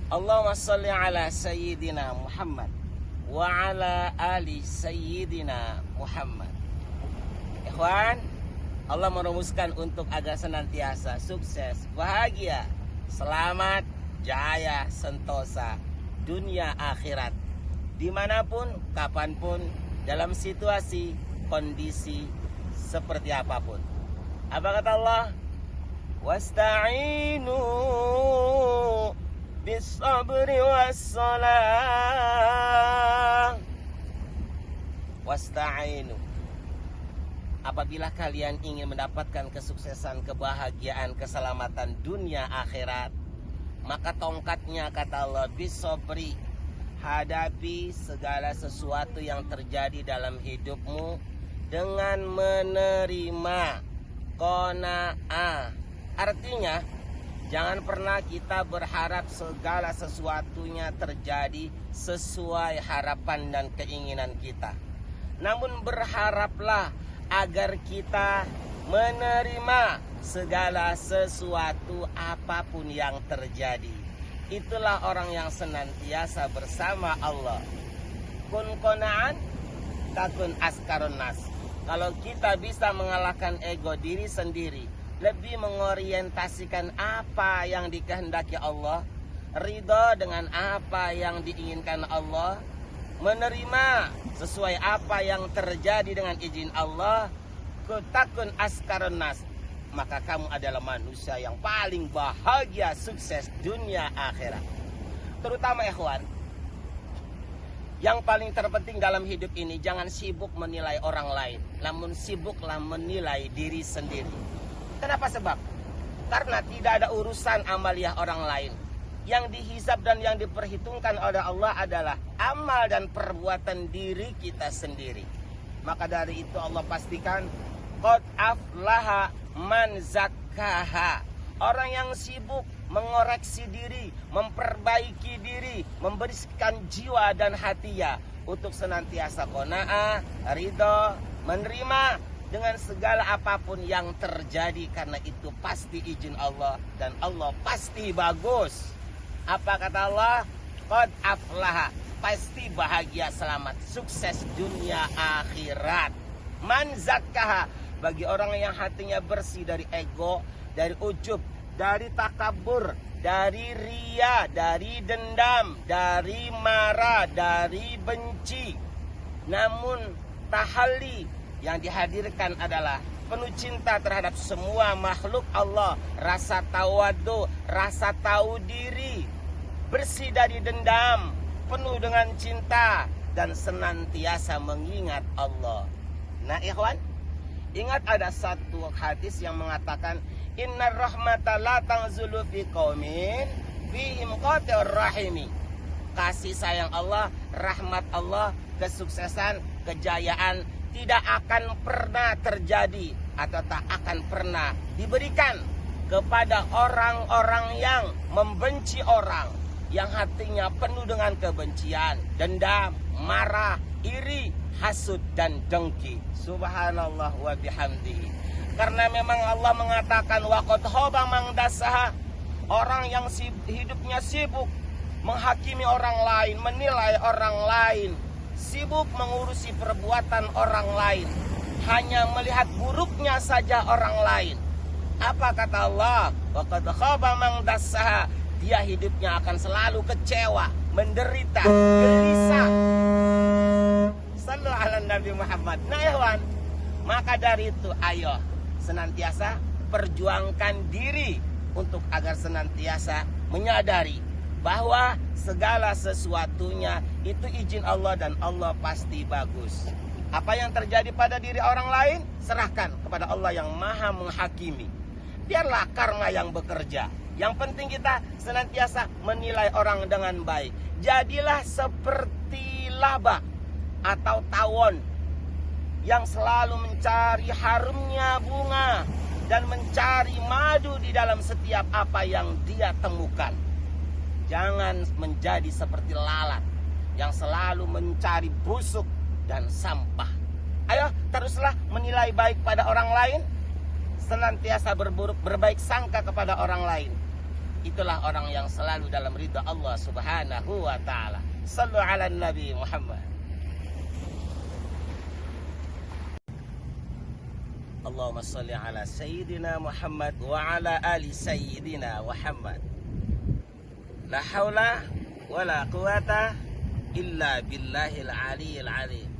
Allahumma salli ala Sayyidina Muhammad wa ala ali Sayyidina Muhammad. Ikhwan, Allah merumuskan untuk agar senantiasa sukses, bahagia, selamat, jaya, sentosa, dunia akhirat, dimanapun, kapanpun, dalam situasi, kondisi, seperti apapun. Apa kata Allah? Wasta'inu bis-sabri was-salah. Wasta'inu. Apabila kalian ingin mendapatkan kesuksesan, kebahagiaan, keselamatan dunia akhirat, maka tongkatnya kata Allah bis-sabri. Hadapi segala sesuatu yang terjadi dalam hidupmu dengan menerima qanaah. Artinya, jangan pernah kita berharap segala sesuatunya terjadi sesuai harapan dan keinginan kita. Namun berharaplah agar kita menerima segala sesuatu apapun yang terjadi. Itulah orang yang senantiasa bersama Allah. Kun qana'an takun askarun nas. Kalau kita bisa mengalahkan ego diri sendiri, lebih mengorientasikan apa yang dikehendaki Allah, ridho dengan apa yang diinginkan Allah, menerima sesuai apa yang terjadi dengan izin Allah, takun askarun nas, maka kamu adalah manusia yang paling bahagia, sukses dunia akhirat. Terutama ikhwan, yang paling terpenting dalam hidup ini, jangan sibuk menilai orang lain, namun sibuklah menilai diri sendiri. Kenapa sebab? Karena tidak ada urusan amaliah orang lain. Yang dihisab dan yang diperhitungkan oleh Allah adalah amal dan perbuatan diri kita sendiri. Maka dari itu Allah pastikan, qad aflaha man zakkaha. Orang yang sibuk mengoreksi diri, memperbaiki diri, memberikan jiwa dan hatinya untuk senantiasa qanaah, ridho, menerima dengan segala apapun yang terjadi, karena itu pasti izin Allah dan Allah pasti bagus. Apa kata Allah? Qad aflaha, pasti bahagia, selamat, sukses dunia akhirat. Man zakkaha, bagi orang yang hatinya bersih dari ego, dari ujub, dari takabur, dari ria, dari dendam, dari marah, dari benci. Namun tahalli yang dihadirkan adalah penuh cinta terhadap semua makhluk Allah, rasa tawadu, rasa tahu diri, bersih dari dendam, penuh dengan cinta, dan senantiasa mengingat Allah. Nah ikhwan, ingat ada satu hadis yang mengatakan, innar rahmata la tanzulu fi qaumin fihim qati'ur rahimi. Kasih sayang Allah, rahmat Allah, kesuksesan, kejayaan tidak akan pernah terjadi atau tak akan pernah diberikan kepada orang-orang yang membenci orang, yang hatinya penuh dengan kebencian, dendam, marah, iri, hasud, dan dengki. Subhanallah wa bihamdihi. Karena memang Allah mengatakan waqad khaba man dassaha, orang yang hidupnya sibuk menghakimi orang lain, menilai orang lain, sibuk mengurusi perbuatan orang lain, hanya melihat buruknya saja orang lain. Apa kata Allah? Waqad khaba man dassaha, dia hidupnya akan selalu kecewa, menderita, gelisah. Sallu ala Nabi Muhammad. Nah ikhwan, maka dari itu ayo senantiasa perjuangkan diri untuk agar senantiasa menyadari bahwa segala sesuatunya itu izin Allah dan Allah pasti bagus. Apa yang terjadi pada diri orang lain, serahkan kepada Allah yang maha menghakimi. Biarlah karma yang bekerja. Yang penting kita senantiasa menilai orang dengan baik. Jadilah seperti laba atau tawon yang selalu mencari harumnya bunga dan mencari madu di dalam setiap apa yang dia temukan. Jangan menjadi seperti lalat yang selalu mencari busuk dan sampah. Ayo teruslah menilai baik pada orang lain, senantiasa berbaik sangka kepada orang lain. Itulah orang yang selalu dalam ridha Allah Subhanahu wa ta'ala. Sallu ala Nabi Muhammad. Allahumma salli ala Sayyidina Muhammad wa ala ali Sayyidina Muhammad. La hawla wa la quwata illa billahil aliyil alim.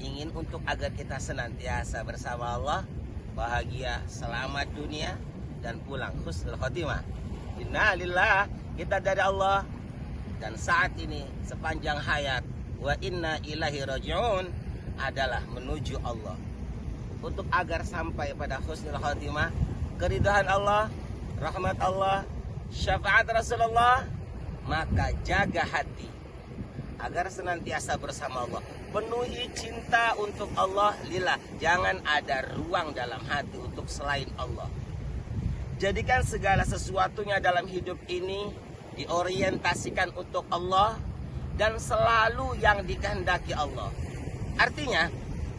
Ingin untuk agar kita senantiasa bersama Allah, bahagia, selamat dunia, dan pulang husnul khotimah. Inna lillah, kita dari Allah, dan saat ini sepanjang hayat wa inna ilahi raji'un adalah menuju Allah. Untuk agar sampai pada husnul khotimah, keridhaan Allah, rahmat Allah, syafaat Rasulullah, maka jaga hati agar senantiasa bersama Allah. Penuhi cinta untuk Allah lillah. Jangan ada ruang dalam hati untuk selain Allah. Jadikan segala sesuatunya dalam hidup ini diorientasikan untuk Allah dan selalu yang dikehendaki Allah. Artinya,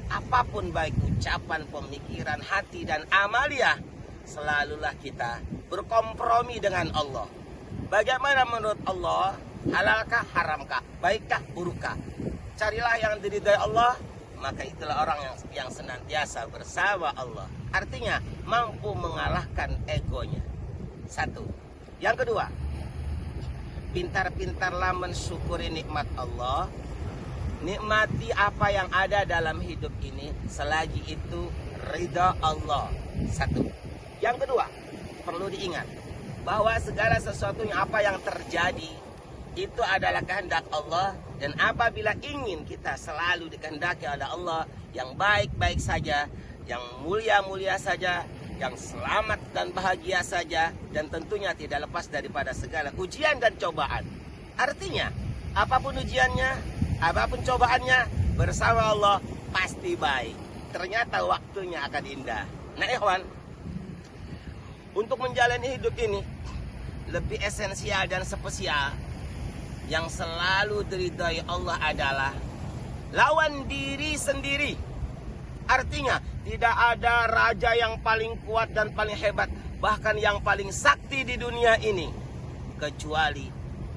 apapun baik ucapan, pemikiran, hati, dan amalia, selalulah kita berkompromi dengan Allah. Bagaimana menurut Allah? Halalkah, haramkah, baikkah, burukkah? Carilah yang diridhai Allah, maka itulah orang yang senantiasa bersama Allah. Artinya mampu mengalahkan egonya. Satu. Yang kedua, pintar-pintarlah mensyukuri nikmat Allah. Nikmati apa yang ada dalam hidup ini selagi itu ridha Allah. Satu. Yang kedua, perlu diingat bahwa segala sesuatunya apa yang terjadi itu adalah kehendak Allah, dan apabila ingin kita selalu dikehendaki oleh Allah yang baik-baik saja, yang mulia-mulia saja, yang selamat dan bahagia saja, dan tentunya tidak lepas daripada segala ujian dan cobaan. Artinya, apapun ujiannya, apapun cobaannya, bersama Allah pasti baik. Ternyata waktunya akan indah. Nah, ikhwan, untuk menjalani hidup ini lebih esensial dan spesial, yang selalu diridhai Allah adalah lawan diri sendiri. Artinya tidak ada raja yang paling kuat dan paling hebat, bahkan yang paling sakti di dunia ini, kecuali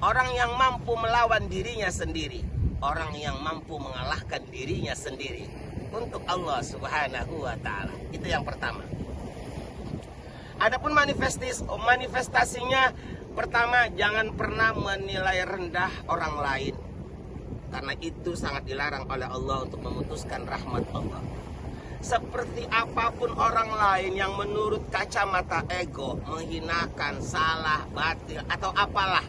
orang yang mampu melawan dirinya sendiri, orang yang mampu mengalahkan dirinya sendiri untuk Allah Subhanahu wa ta'ala. Itu yang pertama. Adapun manifestasinya, pertama, jangan pernah menilai rendah orang lain, karena itu sangat dilarang oleh Allah untuk memutuskan rahmat Allah. Seperti apapun orang lain yang menurut kacamata ego menghinakan, salah, batil, atau apalah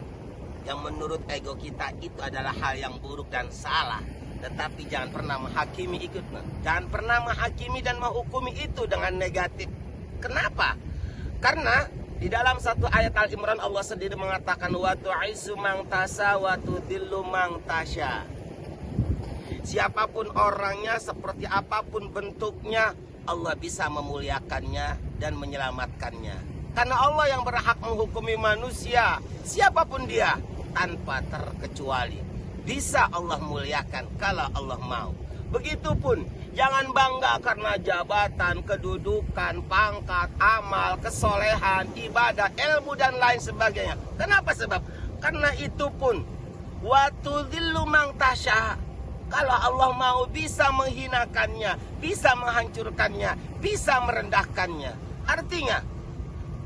yang menurut ego kita itu adalah hal yang buruk dan salah. Tetapi jangan pernah menghakimi jangan pernah menghakimi dan menghukumi itu dengan negatif. Kenapa? Karena di dalam satu ayat Al-Imran Allah sendiri mengatakan wa tu'izzu man tasha wa tudhillu man tasha. Siapapun orangnya, seperti apapun bentuknya, Allah bisa memuliakannya dan menyelamatkannya. Karena Allah yang berhak menghukumi manusia, siapapun dia, tanpa terkecuali. Bisa Allah muliakan kalau Allah mau. Begitupun, jangan bangga karena jabatan, kedudukan, pangkat, amal, kesolehan, ibadah, ilmu, dan lain sebagainya. Kenapa? Sebab karena itu pun wa tudhillu man tasha. Kalau Allah mau bisa menghinakannya, bisa menghancurkannya, bisa merendahkannya. Artinya,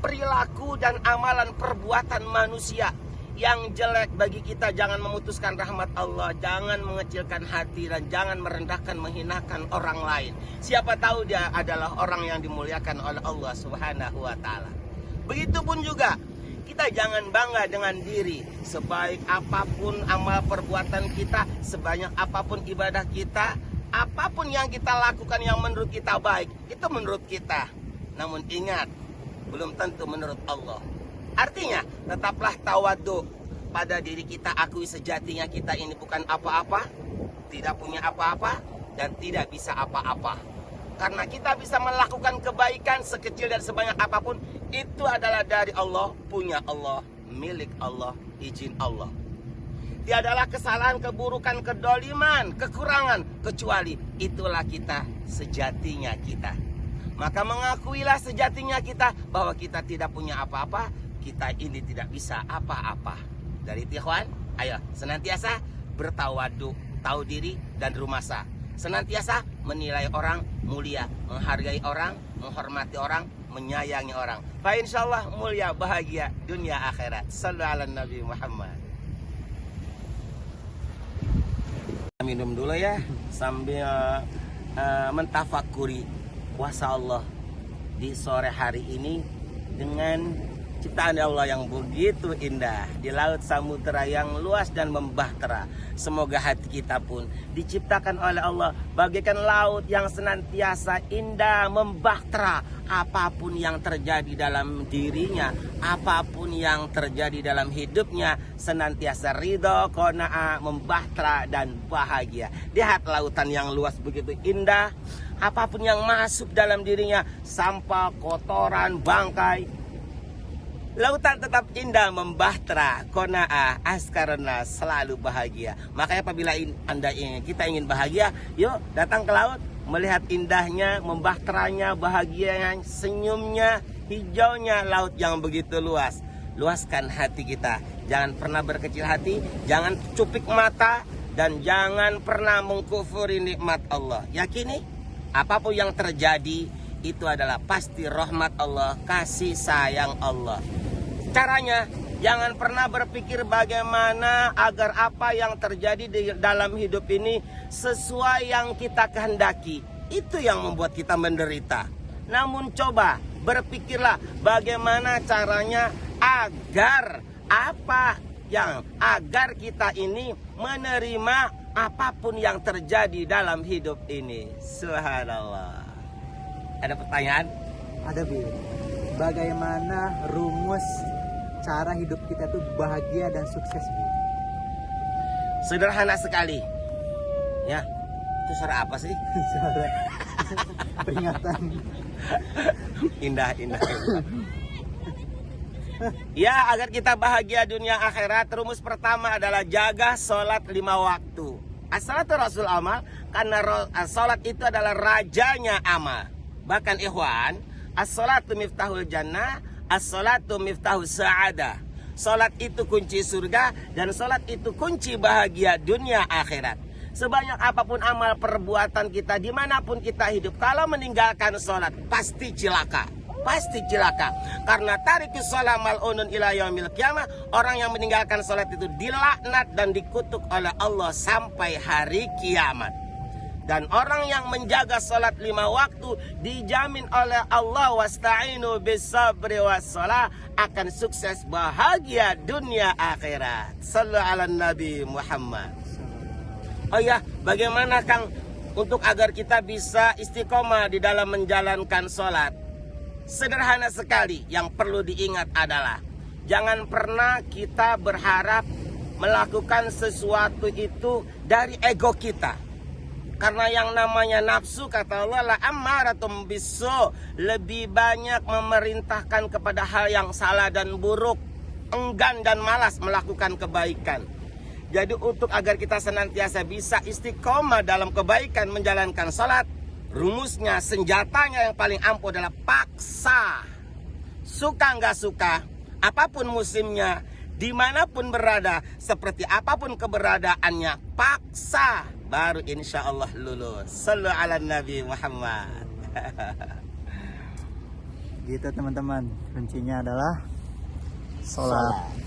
perilaku dan amalan perbuatan manusia yang jelek bagi kita jangan memutuskan rahmat Allah, jangan mengecilkan hati, dan jangan merendahkan, menghinakan orang lain. Siapa tahu dia adalah orang yang dimuliakan oleh Allah Subhanahu wa ta'ala. Begitupun juga, kita jangan bangga dengan diri. Sebaik apapun amal perbuatan kita, sebanyak apapun ibadah kita, apapun yang kita lakukan yang menurut kita baik, itu menurut kita. Namun ingat, belum tentu menurut Allah. Artinya, tetaplah tawadhu pada diri kita, akui sejatinya kita ini bukan apa-apa, tidak punya apa-apa, dan tidak bisa apa-apa. Karena kita bisa melakukan kebaikan sekecil dan sebanyak apapun, itu adalah dari Allah, punya Allah, milik Allah, izin Allah. Tiadalah kesalahan, keburukan, kedoliman, kekurangan, kecuali itulah kita, sejatinya kita. Maka mengakuilah sejatinya kita bahwa kita tidak punya apa-apa, kita ini tidak bisa apa-apa. Dari itu ikhwan, ayo senantiasa bertawadu, tahu diri dan rumasa. Senantiasa menilai orang mulia, menghargai orang, menghormati orang, menyayangi orang. Fa insyaallah mulia, bahagia dunia akhirat. Sallallahu ala Nabi Muhammad. Minum dulu ya sambil mentafakuri kuasa Allah di sore hari ini dengan ciptaan Allah yang begitu indah di laut samudera yang luas dan membahtera. Semoga hati kita pun diciptakan oleh Allah bagaikan laut yang senantiasa indah membahtera. Apapun yang terjadi dalam dirinya, apapun yang terjadi dalam hidupnya, senantiasa ridho, qanaah, membahtera dan bahagia. Lihat lautan yang luas begitu indah. Apapun yang masuk dalam dirinya, sampah, kotoran, bangkai, lautan tetap indah, membahtera, qanaah, askarna, selalu bahagia. Makanya apabila kita ingin bahagia, yuk datang ke laut, melihat indahnya, membahteranya, bahagianya, senyumnya, hijaunya laut yang begitu luas. Luaskan hati kita, jangan pernah berkecil hati, jangan cupik mata, dan jangan pernah mengkufuri nikmat Allah. Yakini apapun yang terjadi itu adalah pasti rahmat Allah, kasih sayang Allah. Caranya, jangan pernah berpikir bagaimana agar apa yang terjadi di dalam hidup ini sesuai yang kita kehendaki. Itu yang membuat kita menderita. Namun coba berpikirlah bagaimana caranya agar agar kita ini menerima apapun yang terjadi dalam hidup ini. Subhanallah. Ada pertanyaan? Ada, Bi. Bagaimana rumus cara hidup kita tuh bahagia dan sukses, Bi? Sederhana sekali. Ya, itu suara apa sih? Suara peringatan. Indah. Ya, agar kita bahagia dunia akhirat, rumus pertama adalah jaga sholat 5 waktu. As-salatu rasul amal, karena sholat itu adalah rajanya amal. Bahkan ikhwan, as-salatu miftahul jannah, as-salatu miftahul sa'adah. Sholat itu kunci surga dan sholat itu kunci bahagia dunia akhirat. Sebanyak apapun amal perbuatan kita dimanapun kita hidup, kalau meninggalkan sholat pasti cilaka. Pasti cilaka. Karena tarikus sholat mal'unun ila yaumil qiyamah, orang yang meninggalkan sholat itu dilaknat dan dikutuk oleh Allah sampai hari kiamat. Dan orang yang menjaga sholat 5 waktu dijamin oleh Allah, wasta'inu bisabri wassalah, akan sukses bahagia dunia akhirat. Sallallahu ala Nabi Muhammad. Oh ya, bagaimana Kang untuk agar kita bisa istiqomah di dalam menjalankan sholat? Sederhana sekali, yang perlu diingat adalah jangan pernah kita berharap melakukan sesuatu itu dari ego kita. Karena yang namanya nafsu, kata Allah, la ammaratum bisu, lebih banyak memerintahkan kepada hal yang salah dan buruk, enggan dan malas melakukan kebaikan. Jadi untuk agar kita senantiasa bisa istiqomah dalam kebaikan menjalankan salat, rumusnya, senjatanya yang paling ampuh adalah paksa. Suka nggak suka, apapun musimnya, dimanapun berada, seperti apapun keberadaannya, paksa, baru insya Allah lulus. Sallallahu ala Nabi Muhammad. Gitu teman-teman, kuncinya adalah sholat.